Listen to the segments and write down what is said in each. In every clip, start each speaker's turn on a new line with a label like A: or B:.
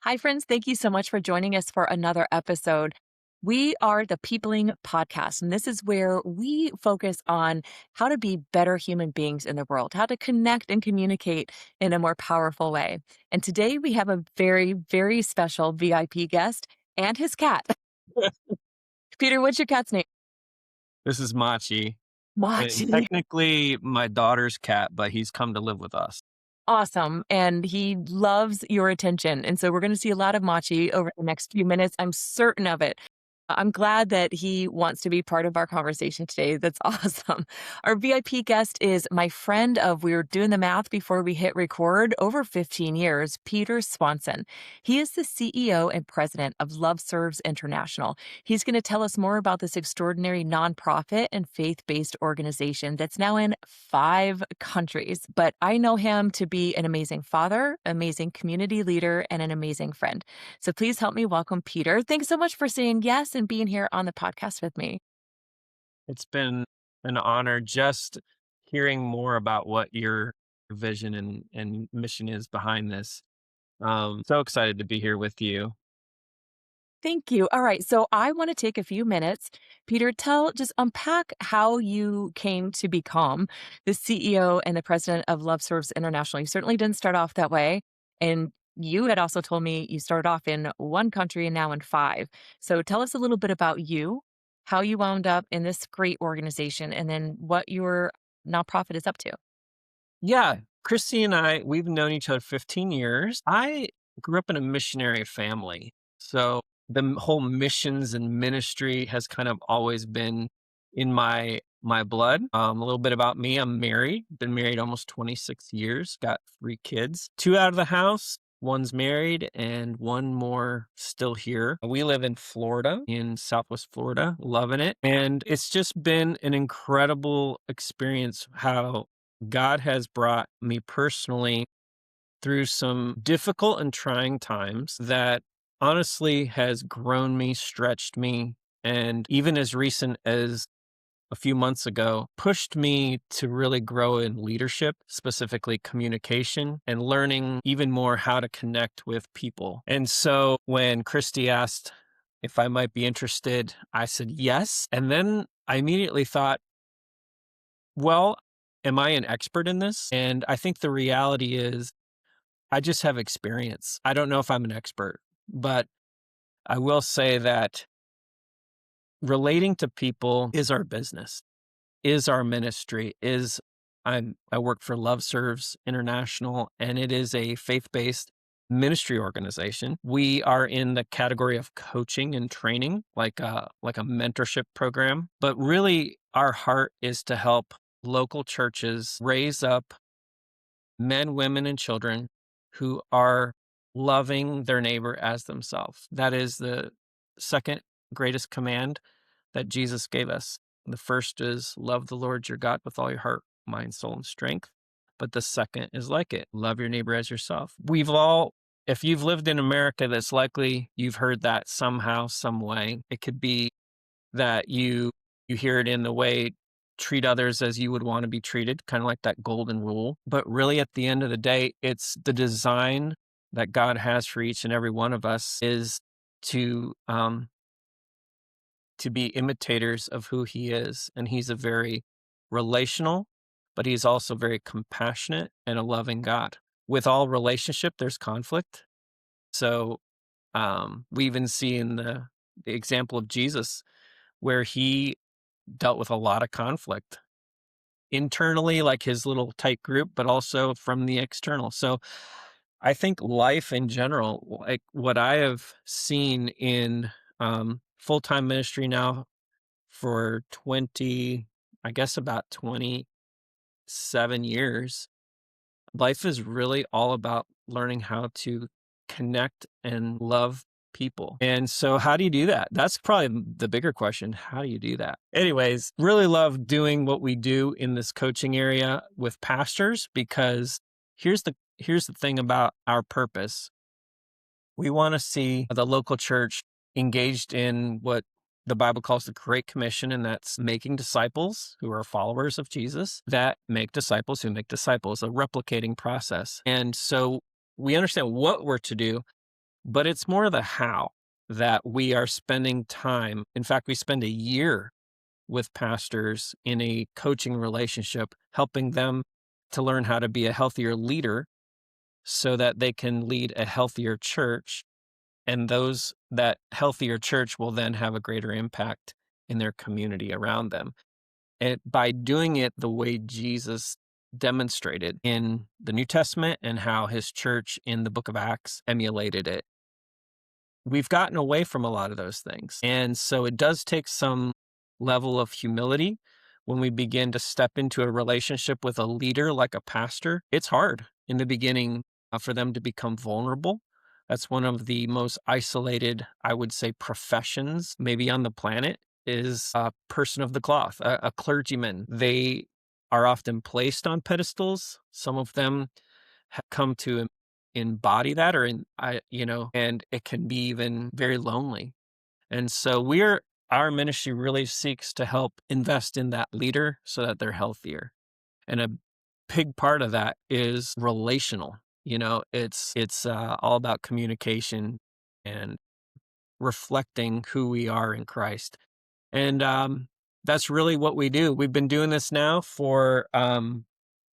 A: Hi, friends. Thank you so much for joining us for another episode. We are the Peopling Podcast, and this is where we focus on how to be better human beings in the world, how to connect and communicate in a more powerful way. And today we have a very, very special VIP guest and his cat. Peter, what's your cat's name?
B: This is Machi, and
A: Machi.
B: technically my daughter's cat, but he's come to live with us.
A: Awesome. And he loves your attention. And so we're going to see a lot of Machi over the next few minutes. I'm certain of it. I'm glad that he wants to be part of our conversation today. That's awesome. Our VIP guest is my friend of, we were doing the math before we hit record, over 15 years, Peter Swanson. He is the CEO and president of Love Serves International. He's going to tell us more about this extraordinary nonprofit and faith-based organization that's now in 5 countries. But I know him to be an amazing father, amazing community leader, and an amazing friend. So please help me welcome Peter. Thanks so much for saying yes and being here on the podcast with me.
B: It's been an honor just hearing more about what your vision and mission is behind this. So excited to be here with you.
A: Thank you. All right. So I want to take a few minutes. Peter, just unpack how you came to become the CEO and the president of Love Serves International. You certainly didn't start off that way. And you had also told me you started off in 1 country and now in 5. So tell us a little bit about you, how you wound up in this great organization, and then what your nonprofit is up to.
B: Yeah, Kristi and we've known each other 15 years. I grew up in a missionary family. So whole missions and ministry has kind of always been in my blood. A little bit about me. I'm married, been married almost 26 years, got 3 kids, 2 out of the house. One's married and one more still here. We live in Florida, in Southwest Florida, loving it. And it's just been an incredible experience how God has brought me personally through some difficult and trying times that honestly has grown me, stretched me, and even as recent as a few months ago, pushed me to really grow in leadership, specifically communication, and learning even more how to connect with people. And so when Kristi asked if I might be interested, I said yes. And then I immediately thought, well, am I an expert in this? And I think the reality is I just have experience. I don't know if I'm an expert, but I will say that relating to people is our business, is our ministry, is I work for Love Serves International, and it is a faith-based ministry organization. We are in the category of coaching and training, like a mentorship program, but really our heart is to help local churches raise up men, women, and children who are loving their neighbor as themselves. That is the second greatest command that Jesus gave us. The first is love the Lord your God with all your heart, mind, soul, and strength. But the second is like it, love your neighbor as yourself. If you've lived in America, that's likely you've heard that somehow, some way. It could be that you hear it in the way treat others as you would want to be treated, kind of like that golden rule. But really at the end of the day, it's the design that God has for each and every one of us is to to be imitators of who he is. And he's a very relational, but he's also very compassionate and a loving God. With all relationship, there's conflict. So we even see in the example of Jesus where he dealt with a lot of conflict internally, like his little tight group, but also from the external. So I think life in general, like what I have seen in full-time ministry now for 20, I guess about 27 years, life is really all about learning how to connect and love people. And so how do you do that? That's probably the bigger question. How do you do that? Anyways, really love doing what we do in this coaching area with pastors because here's the thing about our purpose. We want to see the local church engaged in what the Bible calls the Great Commission, and that's making disciples who are followers of Jesus that make disciples who make disciples, a replicating process. And so we understand what we're to do, but it's more the how that we are spending time. In fact, we spend a year with pastors in a coaching relationship, helping them to learn how to be a healthier leader so that they can lead a healthier church. And those that healthier church will then have a greater impact in their community around them. And by doing it the way Jesus demonstrated in the New Testament and how his church in the book of Acts emulated it, we've gotten away from a lot of those things. And so it does take some level of humility when we begin to step into a relationship with a leader like a pastor. It's hard in the beginning for them to become vulnerable. That's one of the most isolated, I would say, professions maybe on the planet is a person of the cloth, a clergyman. They are often placed on pedestals. Some of them have come to embody that or and it can be even very lonely. And so our ministry really seeks to help invest in that leader so that they're healthier. And a big part of that is relational. It's all about communication and reflecting who we are in Christ. And that's really what we do. We've been doing this now for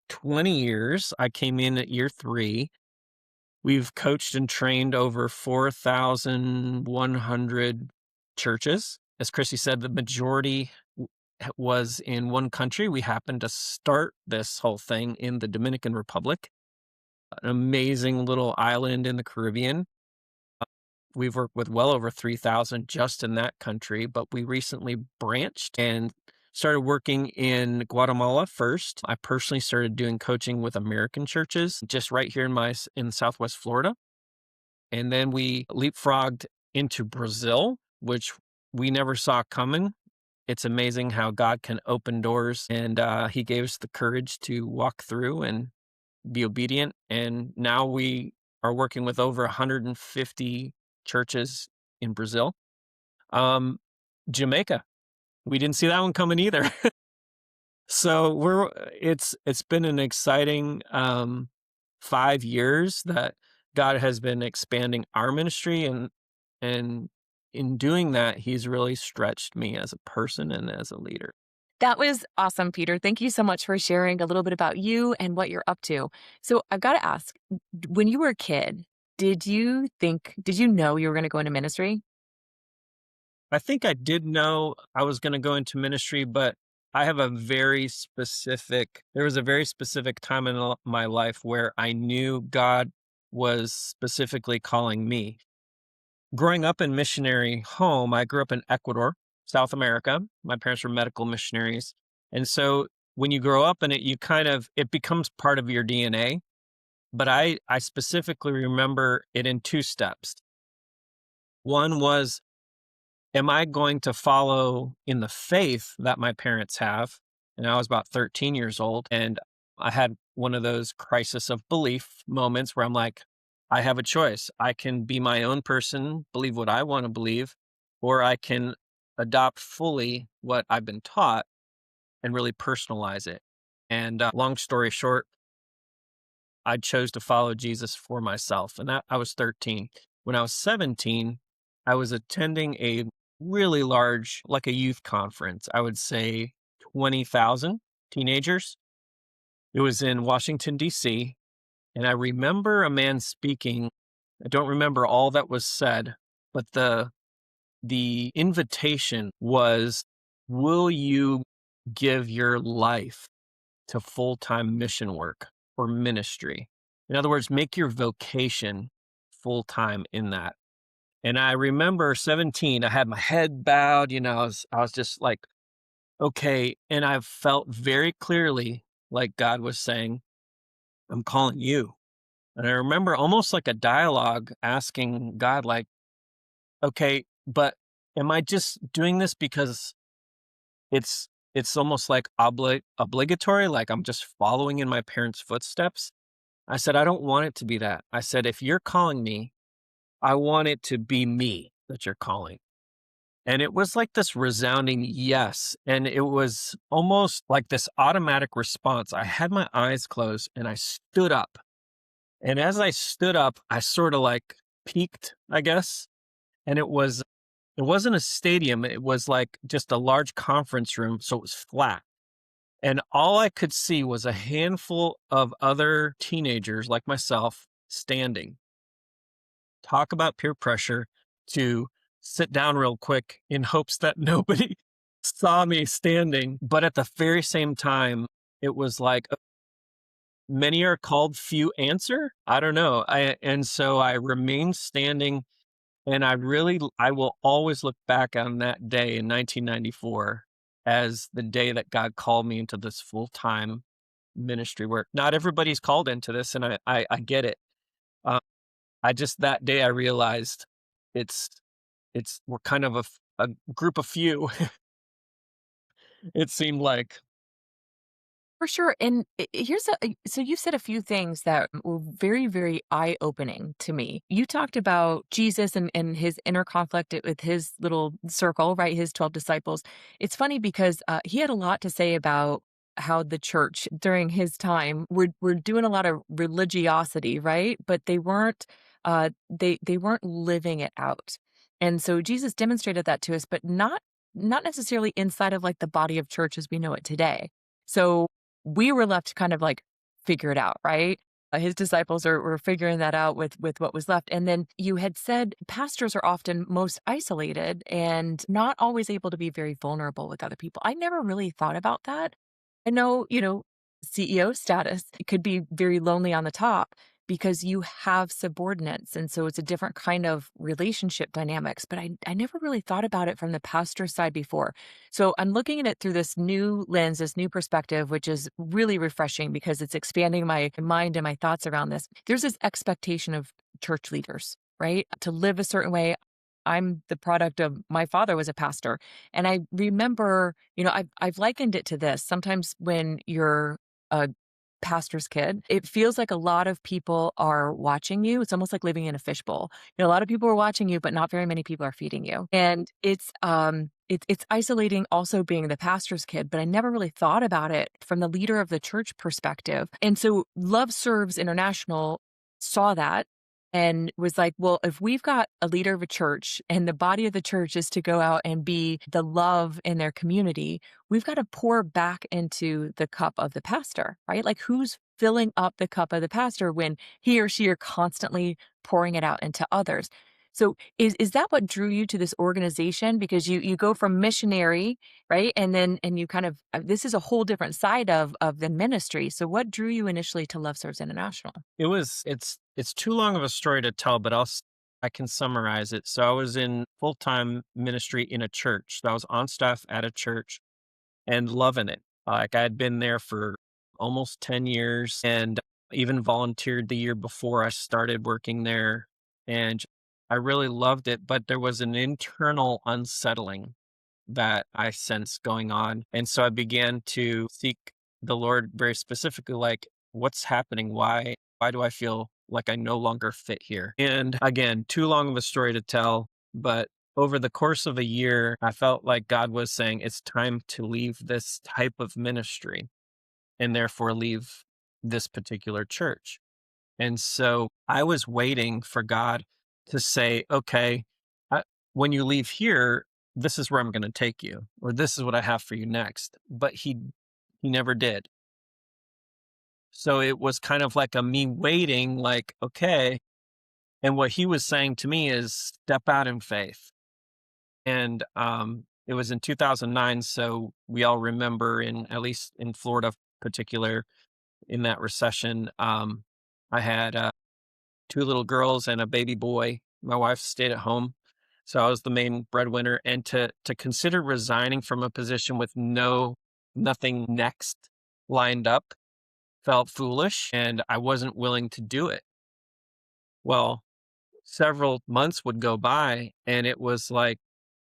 B: 20 years. I came in at year 3. We've coached and trained over 4,100 churches. As Kristi said, the majority was in one country. We happened to start this whole thing in the Dominican Republic, an amazing little island in the Caribbean. We've worked with well over 3,000 just in that country, but we recently branched and started working in Guatemala first. I personally started doing coaching with American churches just right here in Southwest Florida. And then we leapfrogged into Brazil, which we never saw coming. It's amazing how God can open doors, and he gave us the courage to walk through and be obedient. And now we are working with over 150 churches in Brazil. Jamaica, we didn't see that one coming either. So it's been an exciting 5 years that God has been expanding our ministry, and in doing that, he's really stretched me as a person and as a leader.
A: That was awesome, Peter. Thank you so much for sharing a little bit about you and what you're up to. So I've got to ask, when you were a kid, did you know you were going to go into ministry?
B: I think I did know I was going to go into ministry, but I have there was a very specific time in my life where I knew God was specifically calling me. Growing up in missionary home, I grew up in Ecuador, South America. My parents were medical missionaries. And so when you grow up in it, it becomes part of your DNA. But I specifically remember it in 2 steps. One was, am I going to follow in the faith that my parents have? And I was about 13 years old, and I had one of those crisis of belief moments where I'm like, I have a choice. I can be my own person, believe what I want to believe, or I can adopt fully what I've been taught and really personalize it. And long story short, I chose to follow Jesus for myself. And I was 13. When I was 17, I was attending a really large, like a youth conference. I would say 20,000 teenagers. It was in Washington, D.C. And I remember a man speaking. I don't remember all that was said, but the invitation was, will you give your life to full-time mission work or ministry? In other words, make your vocation full-time in that. And I remember 17, I had my head bowed, I was just like, okay. And I felt very clearly like God was saying, I'm calling you. And I remember almost like a dialogue asking God, like, okay, but am I just doing this because it's almost like obligatory, like I'm just following in my parents' footsteps? I said, I don't want it to be that. I said, if you're calling me, I want it to be me that you're calling. And it was like this resounding yes. And it was almost like this automatic response. I had my eyes closed and I stood up. And as I stood up, I sort of like peaked, I guess. And it wasn't a stadium, it was like just a large conference room, so it was flat. And all I could see was a handful of other teenagers like myself standing. Talk about peer pressure to sit down real quick in hopes that nobody saw me standing. But at the very same time, it was like many are called, few answer. I don't know. And so I remained standing, and I will always look back on that day in 1994 as the day that God called me into this full-time ministry where not everybody's called into this, and I get it. Uh, I just that day I realized it's we're kind of a group of few, it seemed like.
A: For sure. And here's so you said a few things that were very, very eye opening to me. You talked about Jesus and his inner conflict with his little circle, right? His 12 disciples. It's funny because he had a lot to say about how the church during his time were doing a lot of religiosity, right? But they weren't living it out. And so Jesus demonstrated that to us, but not necessarily inside of like the body of church as we know it today. So we were left to kind of like figure it out, right? His disciples were figuring that out with what was left. And then you had said pastors are often most isolated and not always able to be very vulnerable with other people. I never really thought about that. I know, CEO status, it could be very lonely on the top because you have subordinates. And so it's a different kind of relationship dynamics. But I never really thought about it from the pastor side before. So I'm looking at it through this new lens, this new perspective, which is really refreshing because it's expanding my mind and my thoughts around this. There's this expectation of church leaders, right? To live a certain way. I'm the product of my father was a pastor. And I remember, I've likened it to this. Sometimes when you're a pastor's kid, it feels like a lot of people are watching you. It's almost like living in a fishbowl. A lot of people are watching you, but not very many people are feeding you. And it's isolating also being the pastor's kid, but I never really thought about it from the leader of the church perspective. And so Love Serves International saw that and was like, well, if we've got a leader of a church and the body of the church is to go out and be the love in their community, we've got to pour back into the cup of the pastor, right? Like who's filling up the cup of the pastor when he or she are constantly pouring it out into others? So is that what drew you to this organization? Because you go from missionary, right? And you kind of this is a whole different side of the ministry. So what drew you initially to Love Serves International?
B: It's too long of a story to tell, but I can summarize it. So I was in full-time ministry in a church. So I was on staff at a church and loving it. Like I had been there for almost 10 years and even volunteered the year before I started working there. And I really loved it, but there was an internal unsettling that I sensed going on. And so I began to seek the Lord very specifically, like, what's happening? Why do I feel like I no longer fit here? And again, too long of a story to tell, but over the course of a year, I felt like God was saying, it's time to leave this type of ministry and therefore leave this particular church. And so I was waiting for God to say, okay, I, when you leave here, this is where I'm going to take you, or this is what I have for you next. But he never did. So it was kind of like a me waiting, like, okay. And what he was saying to me is step out in faith. And it was in 2009. So we all remember at least in Florida particular, in that recession, I had two little girls and a baby boy. My wife stayed at home, so I was the main breadwinner. And to consider resigning from a position with nothing next lined up felt foolish, and I wasn't willing to do it. Well, several months would go by, and it was like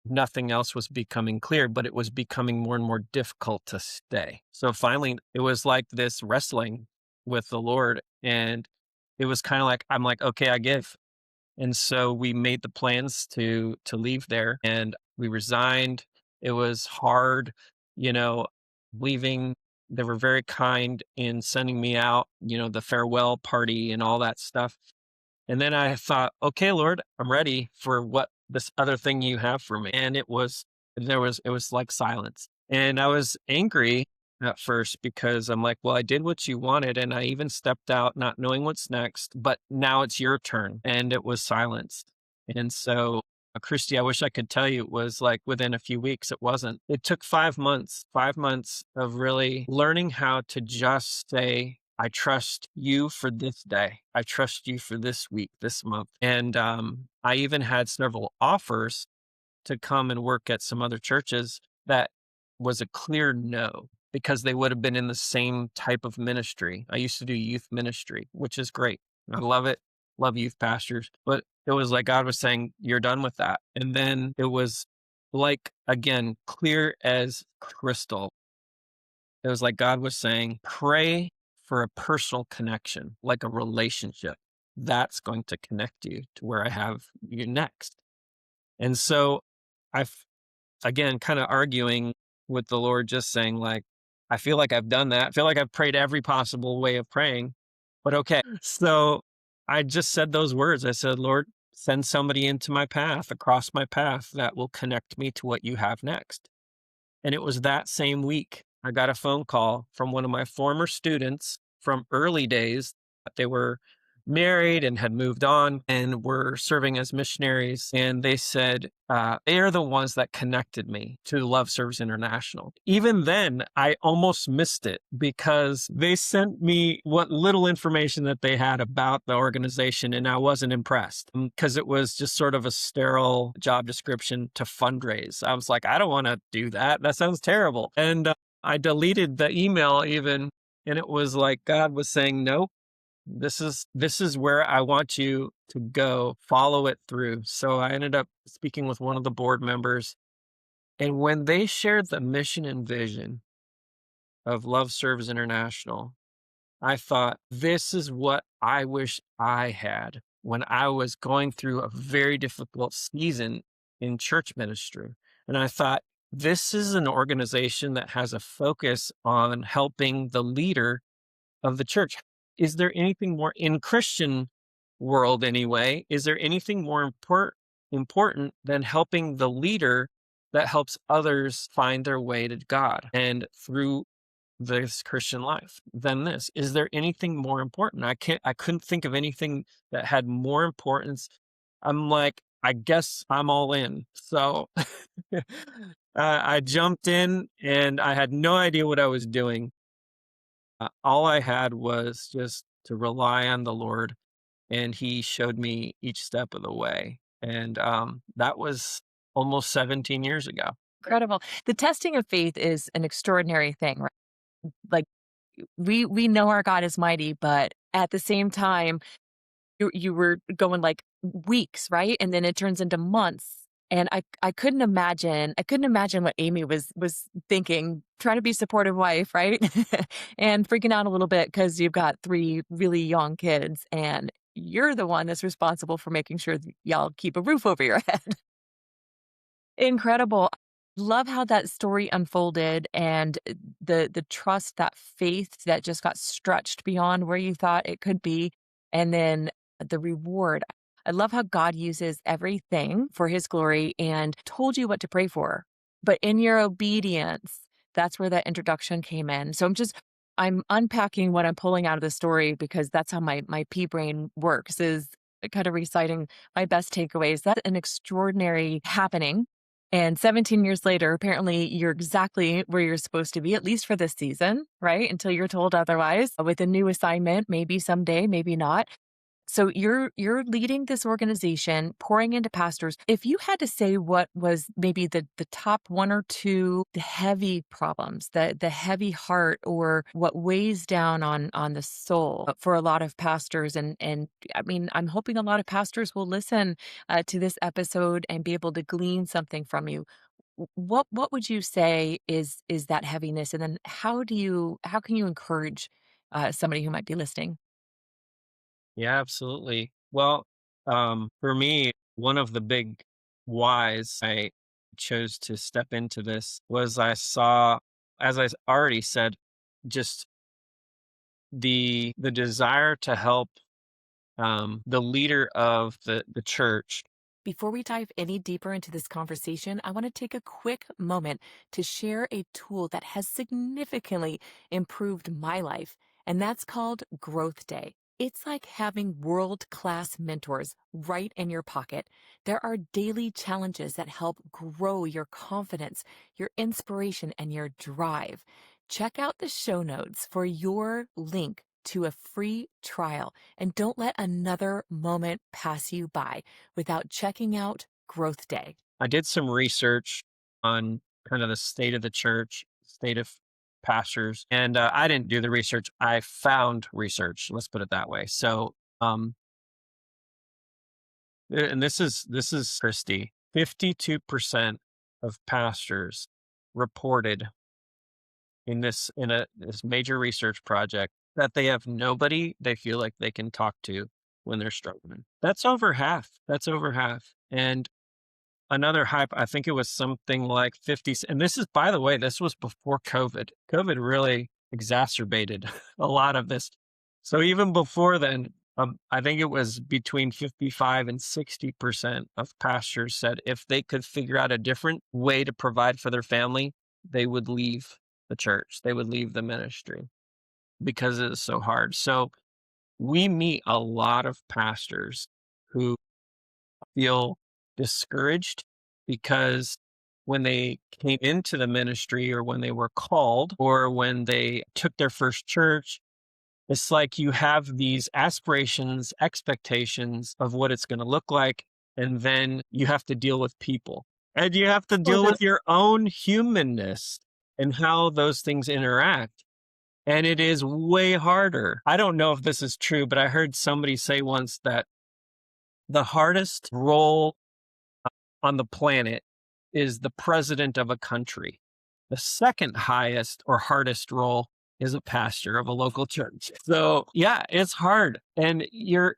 B: nothing else was becoming clear, but it was becoming more and more difficult to stay. So finally, it was like this wrestling with the Lord, and it was kind of like I'm like, okay, I give. And so we made the plans to leave there and we resigned. It was hard, you know, leaving. They were very kind in sending me out, the farewell party and all that stuff. And then I thought, okay, Lord, I'm ready for what this other thing you have for me. And it was like silence. And I was angry at first because I'm like, well, I did what you wanted. And I even stepped out not knowing what's next, but now it's your turn. And it was silence. And so, Kristi, I wish I could tell you it was like within a few weeks. It wasn't. It took 5 months of really learning how to just say, I trust you for this day. I trust you for this week, this month. And I even had several offers to come and work at some other churches that was a clear no because they would have been in the same type of ministry. I used to do youth ministry, which is great. I love it. Love youth pastors. But it was like God was saying, you're done with that. And then it was like, again, clear as crystal. It was like God was saying, pray for a personal connection, like a relationship. That's going to connect you to where I have you next. And so I've, again, kind of arguing with the Lord, just saying, like, I feel like I've done that. I feel like I've prayed every possible way of praying, but okay. So I just said those words. I said, Lord, send somebody into my path, across my path that will connect me to what you have next. And it was that same week, I got a phone call from one of my former students from early days. They were married and had moved on and were serving as missionaries. And they said, they are the ones that connected me to Love Serves International. Even then, I almost missed it because they sent me what little information that they had about the organization. And I wasn't impressed because it was just sort of a sterile job description to fundraise. I was like, I don't want to do that. That sounds terrible. And I deleted the email even. And it was like God was saying, nope. This is where I want you to go, follow it through. So I ended up speaking with one of the board members. And when they shared the mission and vision of Love Serves International, I thought, this is what I wish I had when I was going through a very difficult season in church ministry. And I thought, this is an organization that has a focus on helping the leader of the church. Is there anything more in Christian world anyway? Is there anything more important than helping the leader that helps others find their way to God and through this Christian life than this? Is there anything more important? I couldn't think of anything that had more importance. I'm like, I guess I'm all in. So I jumped in and I had no idea what I was doing. All I had was just to rely on the Lord, and He showed me each step of the way. And that was almost 17 years ago.
A: Incredible. The testing of faith is an extraordinary thing, right? Like we know our God is mighty, but at the same time, you were going like weeks, right? And then it turns into months. And I couldn't imagine what Amy was thinking, trying to be supportive wife, right? And freaking out a little bit because you've got three really young kids and you're the one that's responsible for making sure that y'all keep a roof over your head. Incredible. Love how that story unfolded and the trust, that faith that just got stretched beyond where you thought it could be. And then the reward. I love how God uses everything for his glory and told you what to pray for. But in your obedience, that's where that introduction came in. So I'm unpacking what I'm pulling out of the story because that's how my pea brain works is kind of reciting my best takeaways. That's an extraordinary happening and 17 years later, apparently you're exactly where you're supposed to be, at least for this season, right? Until you're told otherwise with a new assignment, maybe someday, maybe not. So you're leading this organization, pouring into pastors. If you had to say what was maybe the top one or two heavy problems, the heavy heart or what weighs down on the soul for a lot of pastors, and I mean, I'm hoping a lot of pastors will listen to this episode and be able to glean something from you. What would you say is that heaviness, and then how can you encourage somebody who might be listening?
B: Yeah, absolutely. Well, for me, one of the big whys I chose to step into this was I saw, as already said, just the desire to help the leader of the church.
A: Before we dive any deeper into this conversation, I want to take a quick moment to share a tool that has significantly improved my life, and that's called Growth Day. It's like having world class mentors right in your pocket. There are daily challenges that help grow your confidence, your inspiration, and your drive. Check out the show notes for your link to a free trial, and don't let another moment pass you by without checking out Growth Day.
B: I did some research on kind of the state of the church, state of pastors, and I didn't do the research. I found research. Let's put it that way. So, and this is Kristi. 52% of pastors reported in this major research project that they have nobody they feel like they can talk to when they're struggling. That's over half. That's over half. And another hype, I think it was something like 50, and this is, by the way, this was before COVID. COVID really exacerbated a lot of this. So even before then, I think it was between 55 and 60% of pastors said if they could figure out a different way to provide for their family, they would leave the church. They would leave the ministry because it is so hard. So we meet a lot of pastors who feel discouraged because when they came into the ministry or when they were called or when they took their first church, it's like you have these aspirations, expectations of what it's going to look like. And then you have to deal with people and you have to
A: Oh,
B: deal with your own humanness and how those things interact. And it is way harder. I don't know if this is true, but I heard somebody say once that the hardest role on the planet is the president of a country. The second highest or hardest role is a pastor of a local church. So yeah, it's hard. And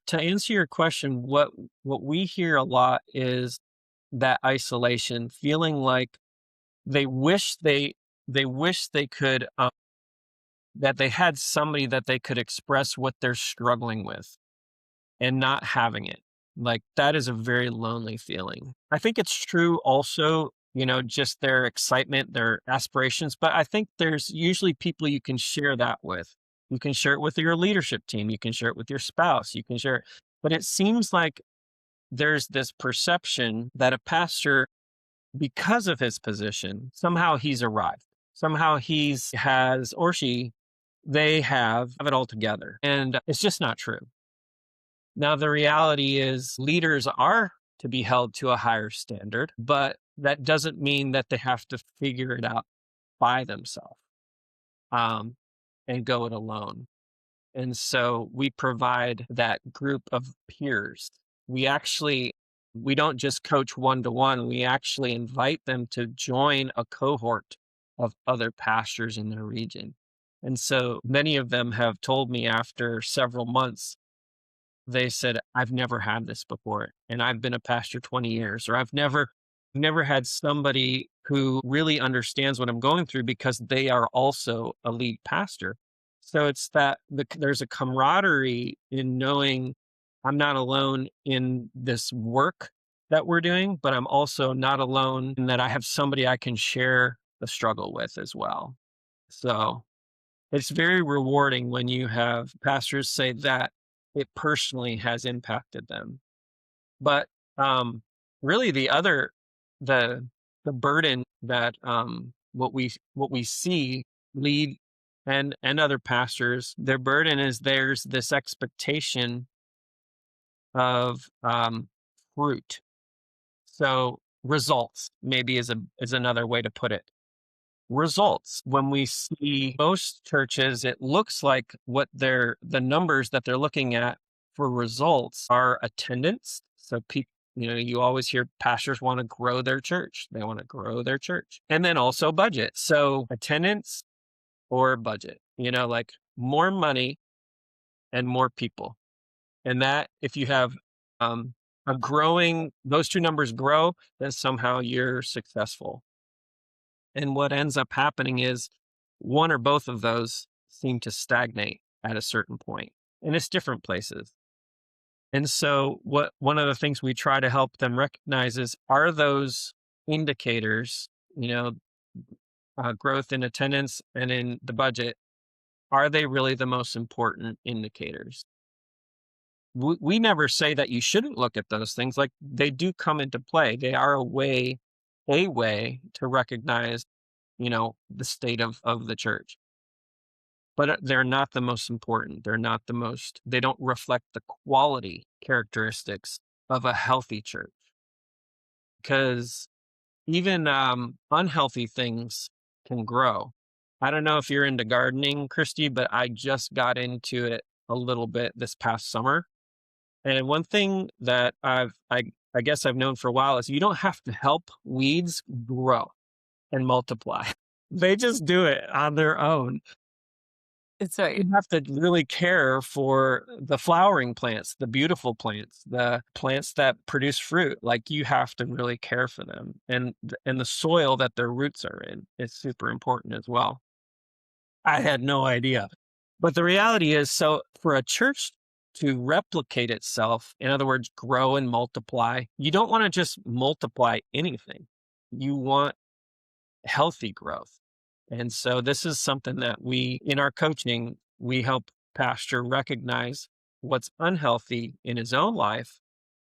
B: to answer your question, what we hear a lot is that isolation, feeling like they wish they could that they had somebody that they could express what they're struggling with and not having it. Like that is a very lonely feeling. I think it's true also, just their excitement, their aspirations, but I think there's usually people you can share that with. You can share it with your leadership team, you can share it with your spouse, you can share it. But it seems like there's this perception that a pastor, because of his position, somehow he's arrived. Somehow they have it all together. And it's just not true. Now, the reality is leaders are to be held to a higher standard, but that doesn't mean that they have to figure it out by themselves um, and go it alone. And so we provide that group of peers. We don't just coach one to one, we actually invite them to join a cohort of other pastors in their region. And so many of them have told me after several months, they said, I've never had this before. And I've been a pastor 20 years, or I've never had somebody who really understands what I'm going through because they are also a lead pastor. So it's that there's a camaraderie in knowing I'm not alone in this work that we're doing, but I'm also not alone in that I have somebody I can share the struggle with as well. So it's very rewarding when you have pastors say that it personally has impacted them. But really, the the burden that what we see lead and other pastors, their burden is there's this expectation of fruit. So results maybe is another way to put it. Results. When we see most churches, it looks like the numbers that they're looking at for results are attendance. So people, you always hear pastors want to grow their church. They want to grow their church. And then also budget. So attendance or budget, like more money and more people. And that if you have those two numbers grow, then somehow you're successful. And what ends up happening is one or both of those seem to stagnate at a certain point, and it's different places. And so what one of the things we try to help them recognize is, are those indicators, you know, growth in attendance and in the budget, are they really the most important indicators? We never say that you shouldn't look at those things. Like, they do come into play. They are a way to recognize, the state of the church. But they're not the most important. They're not the most, they don't reflect the quality characteristics of a healthy church. Because even unhealthy things can grow. I don't know if you're into gardening, Christy, but I just got into it a little bit this past summer. And one thing that I guess I've known for a while is you don't have to help weeds grow and multiply. They just do it on their own.
A: It's right.
B: You have to really care for the flowering plants, the beautiful plants, the plants that produce fruit. Like, you have to really care for them, and the soil that their roots are in is super important as well. I had no idea. But the reality is, so for a church to replicate itself, in other words, grow and multiply, you don't want to just multiply anything. You want healthy growth. And so this is something that in our coaching, we help pastor recognize what's unhealthy in his own life,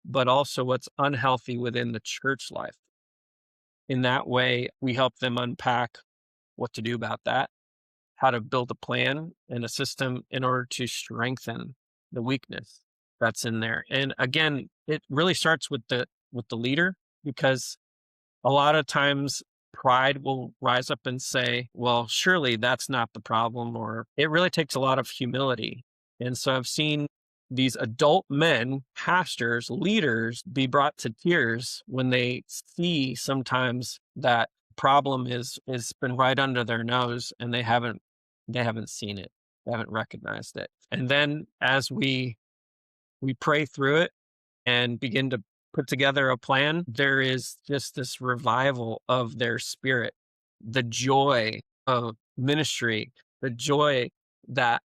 B: but also what's unhealthy within the church life. In that way, we help them unpack what to do about that, how to build a plan and a system in order to strengthen the weakness that's in there. And again, it really starts with the leader, because a lot of times pride will rise up and say, well, surely that's not the problem, or it really takes a lot of humility. And so I've seen these adult men, pastors, leaders, be brought to tears when they see sometimes that problem is been right under their nose, and they haven't seen it. They haven't recognized it. And then as we pray through it and begin to put together a plan, there is just this revival of their spirit, the joy of ministry, the joy that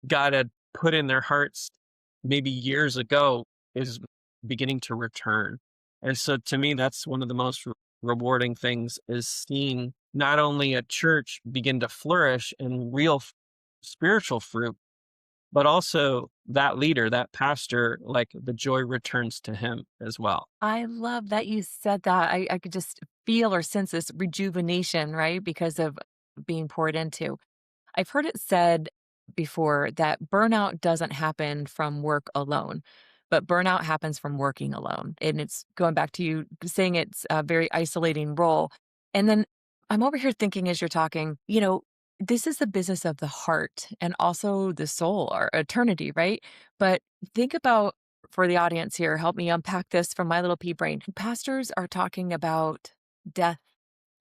B: God had put in their hearts maybe years ago is beginning to return. And so to me, that's one of the most rewarding things, is seeing not only a church begin to flourish in real spiritual fruit, but also that leader, that pastor, like, the joy returns to him as well.
A: I love that you said that. I could just feel or sense this rejuvenation, right? Because of being poured into. I've heard it said before that burnout doesn't happen from work alone, but burnout happens from working alone. And it's going back to you saying it's a very isolating role. And then I'm over here thinking as you're talking, this is the business of the heart and also the soul or eternity, right? But think about, for the audience here, help me unpack this from my little pea brain. Pastors are talking about death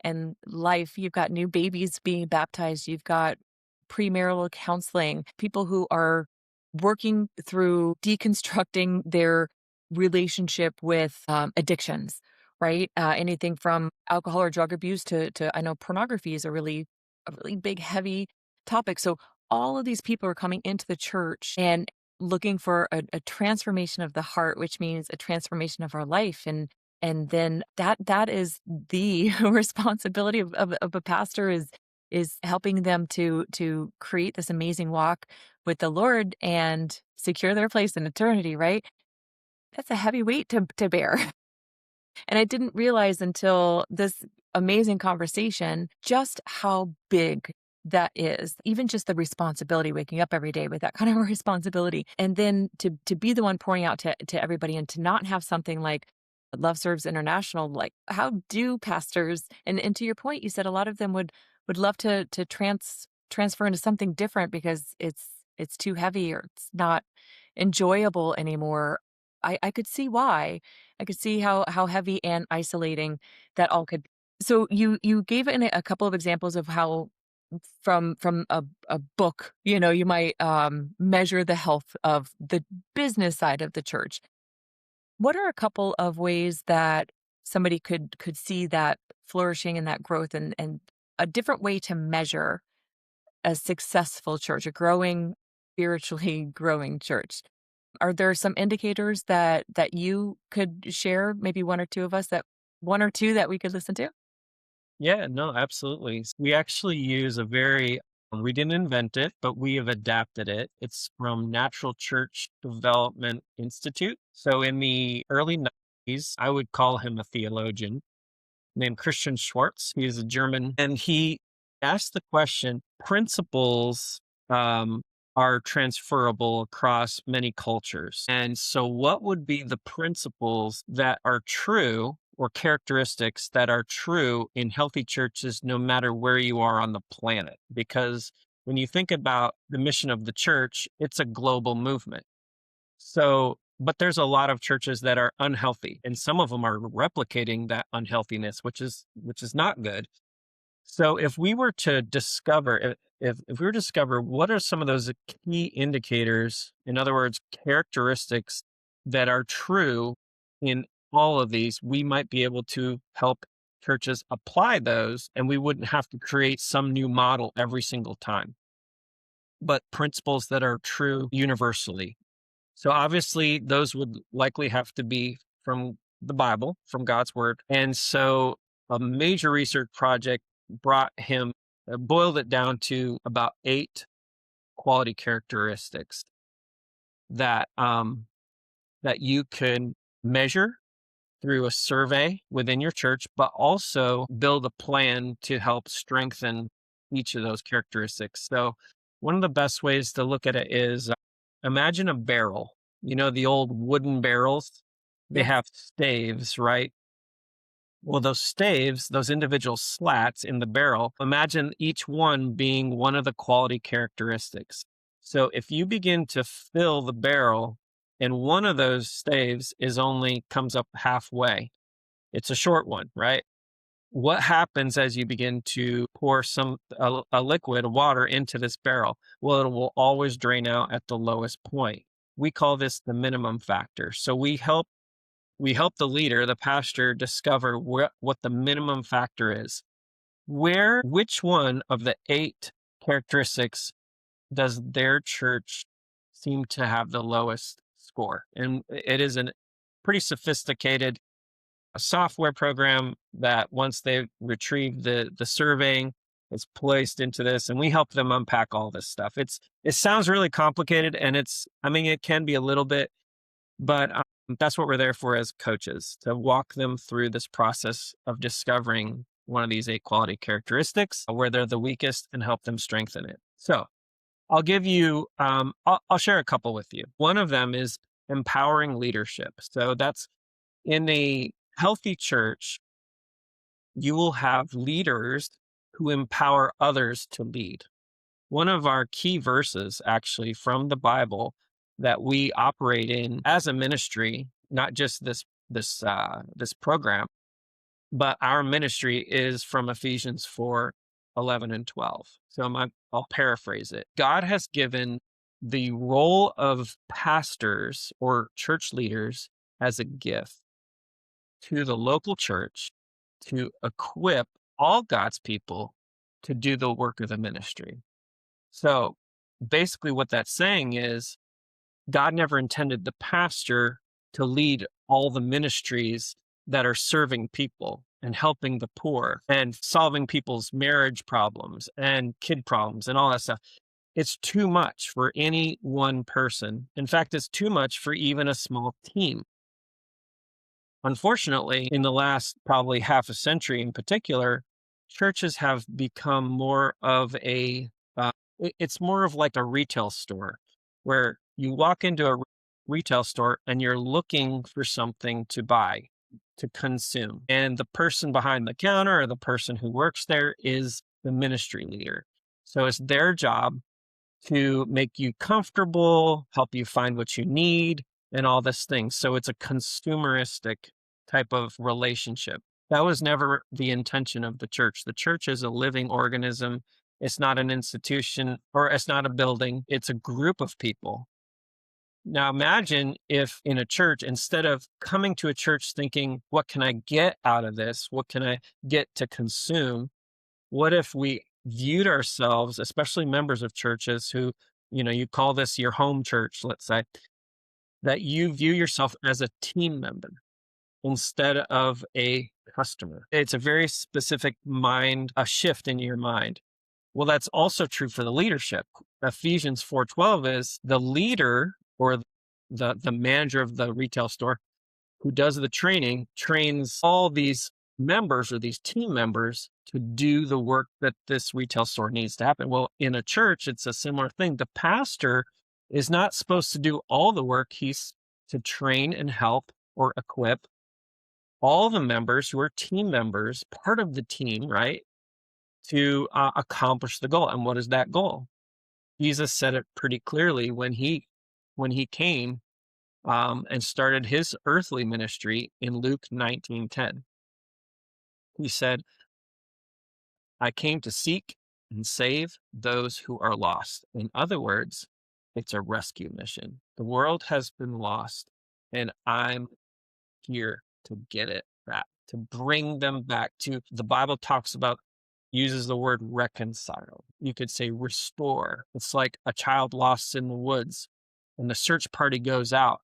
A: and life. You've got new babies being baptized. You've got premarital counseling, people who are working through deconstructing their relationship with addictions, right? Anything from alcohol or drug abuse to I know pornography is a really big, heavy topic. So all of these people are coming into the church and looking for a transformation of the heart, which means a transformation of our life. And then that is the responsibility of a pastor is helping them to create this amazing walk with the Lord and secure their place in eternity, right? That's a heavy weight to bear. And I didn't realize until this amazing conversation just how big that is. Even just the responsibility, waking up every day with that kind of a responsibility. And then to be the one pouring out to everybody, and to not have something like Love Serves International. Like, how do pastors, and to your point, you said a lot of them would love to transfer into something different because it's too heavy or it's not enjoyable anymore. I could see why. I could see how heavy and isolating that all could be. So you gave in a couple of examples of how from a book, you might measure the health of the business side of the church. What are a couple of ways that somebody could see that flourishing and that growth, and a different way to measure a successful church, a growing, spiritually growing church? Are there some indicators that you could share, maybe 1 or 2 of us that 1 or 2 that we could listen to?
B: Yeah, no, absolutely. We actually use a very we didn't invent it, but we have adapted it. It's from Natural Church Development Institute. So in the early 90s, I would call him a theologian named Christian Schwartz. He's a German, and he asked the question, principles are transferable across many cultures. And so what would be the principles that are true or characteristics that are true in healthy churches no matter where you are on the planet? Because when you think about the mission of the church, it's a global movement. So, but there's a lot of churches that are unhealthy, and some of them are replicating that unhealthiness, which is not good. So, if we were to discover, if we were to discover what are some of those key indicators, in other words, characteristics that are true in all of these, we might be able to help churches apply those, and we wouldn't have to create some new model every single time, but principles that are true universally. So obviously, those would likely have to be from the Bible, from God's word. And so a major research project brought him, boiled it down to about 8 quality characteristics that that you can measure through a survey within your church, but also build a plan to help strengthen each of those characteristics. So, one of the best ways to look at it is imagine a barrel. You know, the old wooden barrels, they
A: Yes.
B: have staves, right? Well, those staves, those individual slats in the barrel, imagine each one being one of the quality characteristics. So if you begin to fill the barrel and one of those staves is only comes up halfway, it's a short one, right? What happens as you begin to pour a liquid, water into this barrel? Well, it will always drain out at the lowest point. We call this the minimum factor. So we help the leader, the pastor, discover what the minimum factor is. Which one of the 8 characteristics does their church seem to have the lowest score? And it is a pretty sophisticated software program that once they retrieve the surveying, it's placed into this, and we help them unpack all this stuff. It sounds really complicated, and I mean, it can be a little bit, but that's what we're there for as coaches, to walk them through this process of discovering one of these 8 quality characteristics where they're the weakest and help them strengthen it. So I'll give you, I'll share a couple with you. One of them is empowering leadership. So that's in a healthy church, you will have leaders who empower others to lead. One of our key verses, actually, from the Bible that we operate in as a ministry, not just this program, but our ministry is from Ephesians 4:11 and 12. So I'll paraphrase it. God has given the role of pastors or church leaders as a gift to the local church to equip all God's people to do the work of the ministry. So basically, what that's saying is God never intended the pastor to lead all the ministries that are serving people and helping the poor and solving people's marriage problems and kid problems and all that stuff. It's too much for any one person. In fact, it's too much for even a small team. Unfortunately, in the last probably half a century in particular, churches have become more of it's more of like a retail store where you walk into a retail store and you're looking for something to buy, to consume. And the person behind the counter or the person who works there is the ministry leader. So it's their job to make you comfortable, help you find what you need, and all this thing. So it's a consumeristic type of relationship. That was never the intention of the church. The church is a living organism. It's not an institution or it's not a building. It's a group of people. Now imagine if in a church, instead of coming to a church thinking, what can I get out of this? What can I get to consume? What if we viewed ourselves, especially members of churches who, you call this your home church, let's say, that you view yourself as a team member instead of a customer. It's a very specific a shift in your mind. Well, that's also true for the leadership. Ephesians 4:12 is the leader or the manager of the retail store who does the training, trains all these members or these team members to do the work that this retail store needs to happen. Well, in a church, it's a similar thing. The pastor is not supposed to do all the work. He's to train and help or equip all the members who are team members, part of the team, right, to accomplish the goal. And what is that goal? Jesus said it pretty clearly when he came and started his earthly ministry in Luke 19:10. He said, "I came to seek and save those who are lost." In other words, it's a rescue mission. The world has been lost, and I'm here to get it back, to bring them back to the Bible uses the word reconcile. You could say restore. It's like a child lost in the woods, and the search party goes out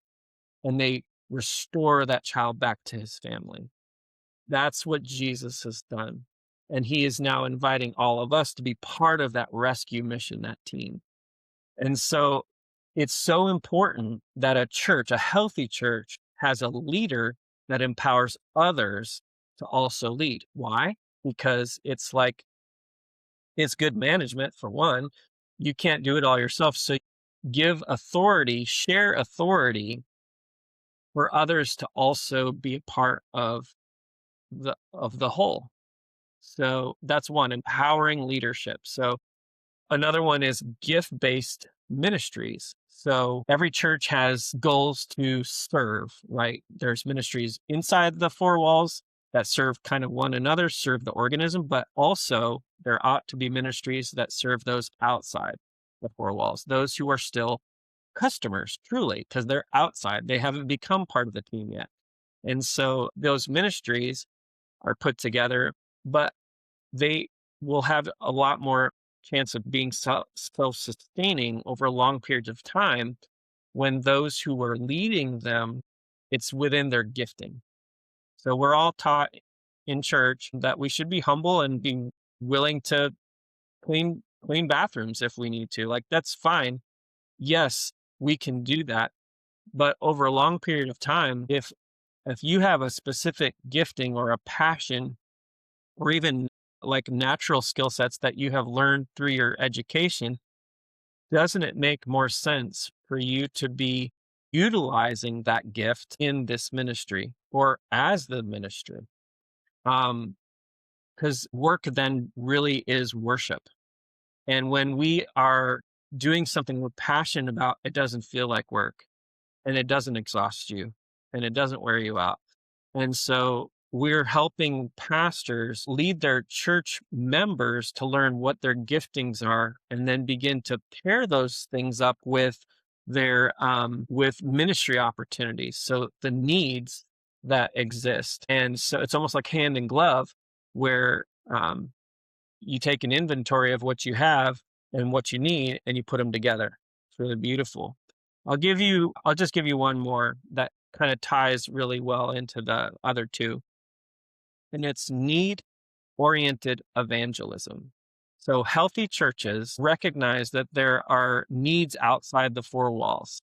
B: and they restore that child back to his family. That's what Jesus has done. And he is now inviting all of us to be part of that rescue mission, that team. And so it's so important that a healthy church, has a leader that empowers others to also lead. Why? Because it's good management for one. You can't do it all yourself. So share authority for others to also be a part of the whole. So that's one, empowering leadership. So another one is gift-based ministries. So every church has goals to serve, right? There's ministries inside the four walls that serve kind of one another, serve the organism, but also there ought to be ministries that serve those outside the four walls, those who are still customers, truly, because they're outside. They haven't become part of the team yet. And so those ministries are put together, but they will have a lot more chance of being self-sustaining over long periods of time when those who are leading them, it's within their gifting. So we're all taught in church that we should be humble and be willing to clean bathrooms if we need to. Like, that's fine. Yes, we can do that. But over a long period of time, if you have a specific gifting or a passion or even like natural skill sets that you have learned through your education, doesn't it make more sense for you to be utilizing that gift in this ministry or as the ministry? Because work then really is worship. And when we are doing something we're passionate about, it doesn't feel like work and it doesn't exhaust you and it doesn't wear you out. And so we're helping pastors lead their church members to learn what their giftings are and then begin to pair those things up with their with ministry opportunities. So the needs that exist. And so it's almost like hand in glove where you take an inventory of what you have and what you need and you put them together. It's really beautiful. I'll just give you one more that kind of ties really well into the other two. And it's need-oriented evangelism. So healthy churches recognize that there are needs outside the four walls.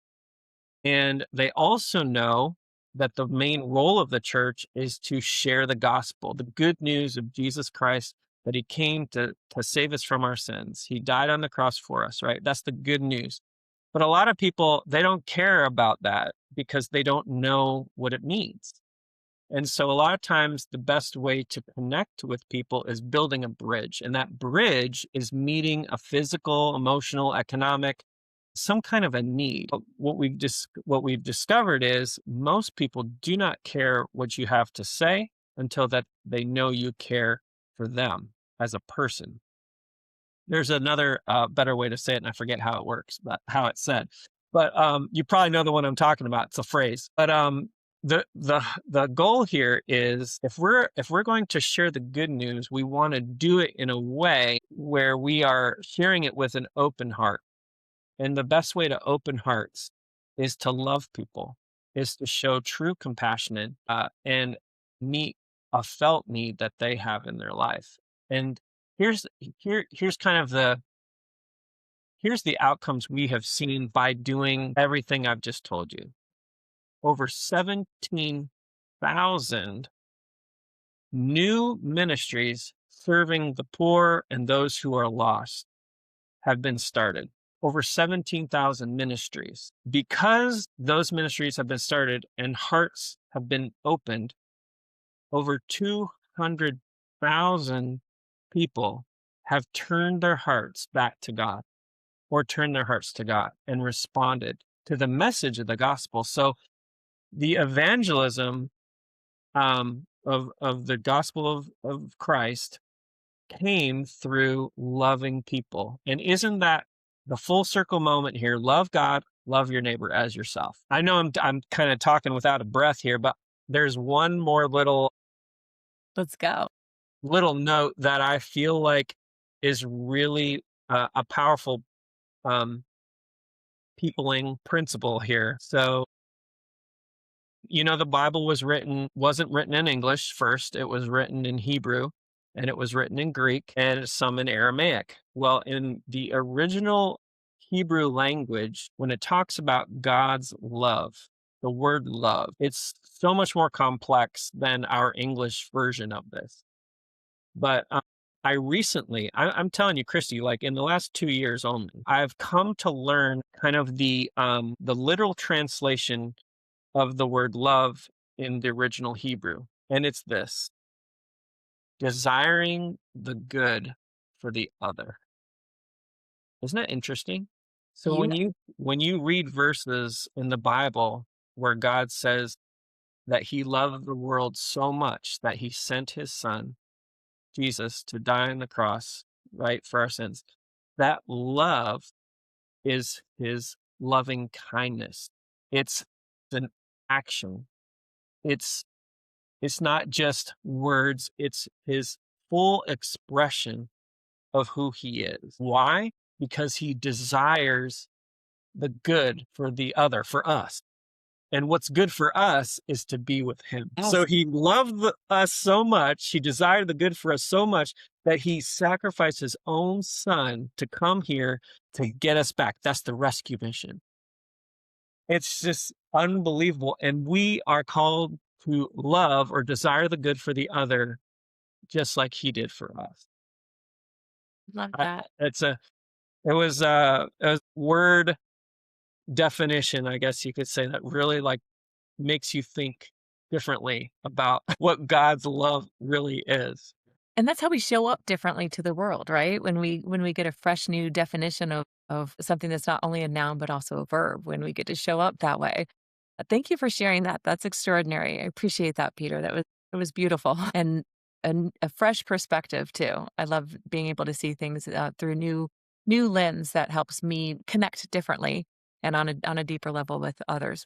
B: And they also know that the main role of the church is to share the gospel, the good news of Jesus Christ, that he came to save us from our sins. He died on the cross for us, right? That's the good news. But a lot of people, they don't care about that because they don't know what it means. And so a lot of times the best way to connect with people is building a bridge. And that bridge is meeting a physical, emotional, economic, some kind of a need. But what we've discovered is most people do not care what you have to say until that they know you care for them as a person. There's another better way to say it, and I forget how it works, but how it's said. But you probably know the one I'm talking about. It's a phrase. But the goal here is if we're going to share the good news, we want to do it in a way where we are sharing it with an open heart. And the best way to open hearts is to love people, is to show true compassion and meet a felt need that they have in their life. And here's here's kind of here's the outcomes we have seen by doing everything I've just told you. Over 17,000 new ministries serving the poor and those who are lost have been started. Over 17,000 ministries. Because those ministries have been started and hearts have been opened, over 200,000 people have turned their hearts back to God or turned their hearts to God and responded to the message of the gospel. So the evangelism of the gospel of Christ came through loving people. And isn't that the full circle moment here? Love God, love your neighbor as yourself. I know I'm kind of talking without a breath here, but there's one more
A: Let's go.
B: little note that I feel like is really a powerful um, peopling principle here. So the Bible wasn't written in English first. It was written in Hebrew, and it was written in Greek and some in Aramaic. Well, in the original Hebrew language, when it talks about God's love, the word love, it's so much more complex than our English version of this. But I'm telling you, Kristi, like in the last 2 years only, I've come to learn kind of the literal translation of the word love in the original Hebrew. And it's this: desiring the good for the other. Isn't that interesting? So
A: You
B: when you read verses in the Bible where God says that he loved the world so much that he sent his son, Jesus, to die on the cross, right, for our sins, that love is his loving kindness. It's an action. It's It's not just words, it's his full expression of who he is. Why? Because he desires the good for the other, for us. And what's good for us is to be with him. So
A: Yes.
B: he loved us so much, he desired the good for us so much that he sacrificed his own son to come here to get us back. That's the rescue mission. It's just unbelievable. And we are called to love or desire the good for the other just like he did for us.
A: Love
B: I,
A: that.
B: it's it was a word definition, I guess you could say, that really like makes you think differently about what God's love really is.
A: And that's how we show up differently to the world, right? When we get a fresh new definition of something that's not only a noun but also a verb, when we get to show up that way. Thank you for sharing that. That's extraordinary. I appreciate that, Peter. It was beautiful and a fresh perspective too. I love being able to see things through new lens that helps me connect differently and on a deeper level with others.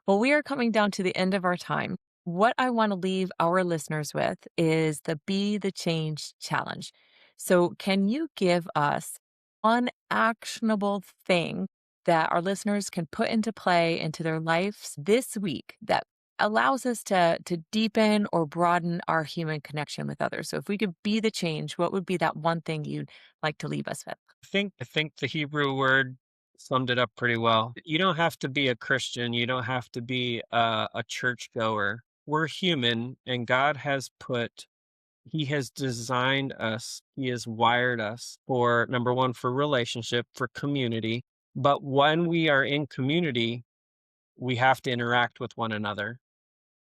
A: Well, we are coming down to the end of our time. What I want to leave our listeners with is the Be the Change challenge. So, can you give us one actionable thing that our listeners can put into play into their lives this week that allows us to deepen or broaden our human connection with others? So, if we could be the change, what would be that one thing you'd like to leave us with?
B: I think the Hebrew word summed it up pretty well. You don't have to be a Christian. You don't have to be a churchgoer. We're human, and God has He has designed us. He has wired us for, number one, for relationship, for community. But when we are in community, we have to interact with one another.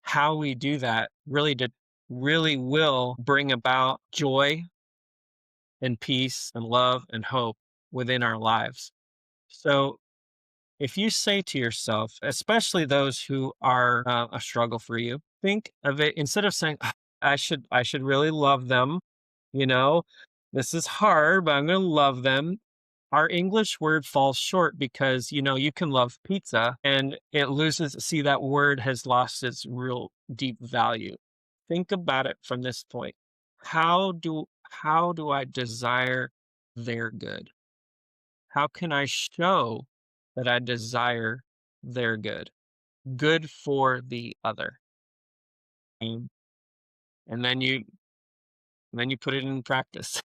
B: How we do that really will bring about joy and peace and love and hope within our lives. So if you say to yourself, especially those who are a struggle for you, think of it instead of saying, "Ah, I should really love them. You know, this is hard, but I'm going to love them." Our English word falls short because, you can love pizza and it loses, see, that word has lost its real deep value. Think about it from this point. How do I desire their good? How can I show that I desire their good, good for the other. Um, and then you put it in practice.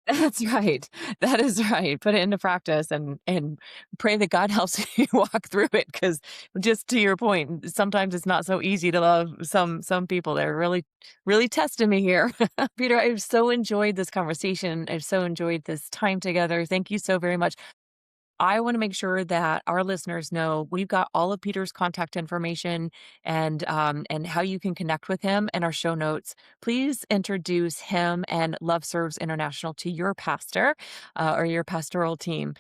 A: That's right. That is right. Put it into practice and pray that God helps you walk through it. Because just to your point, sometimes it's not so easy to love some people. They're really testing me here. Peter, I've so enjoyed this conversation. I've so enjoyed this time together. Thank you so very much. I want to make sure that our listeners know we've got all of Peter's contact information and how you can connect with him in our show notes. Please introduce him and Love Serves International to your pastor or your pastoral team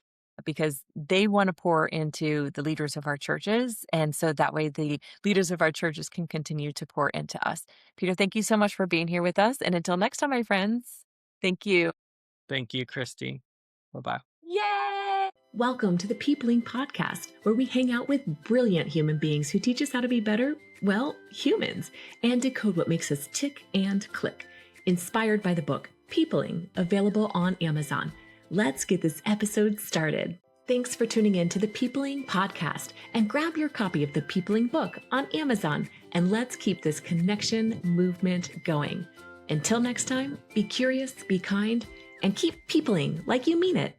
A: because they want to pour into the leaders of our churches. And so that way the leaders of our churches can continue to pour into us. Peter, thank you so much for being here with us. And until next time, my friends, thank you.
B: Thank you, Kristi. Bye-bye.
A: Yay! Welcome to the Peopling Podcast, where we hang out with brilliant human beings who teach us how to be better, well, humans, and decode what makes us tick and click. Inspired by the book Peopling, available on Amazon. Let's get this episode started. Thanks for tuning in to the Peopling Podcast, and grab your copy of the Peopling book on Amazon, and let's keep this connection movement going. Until next time, be curious, be kind, and keep peopling like you mean it.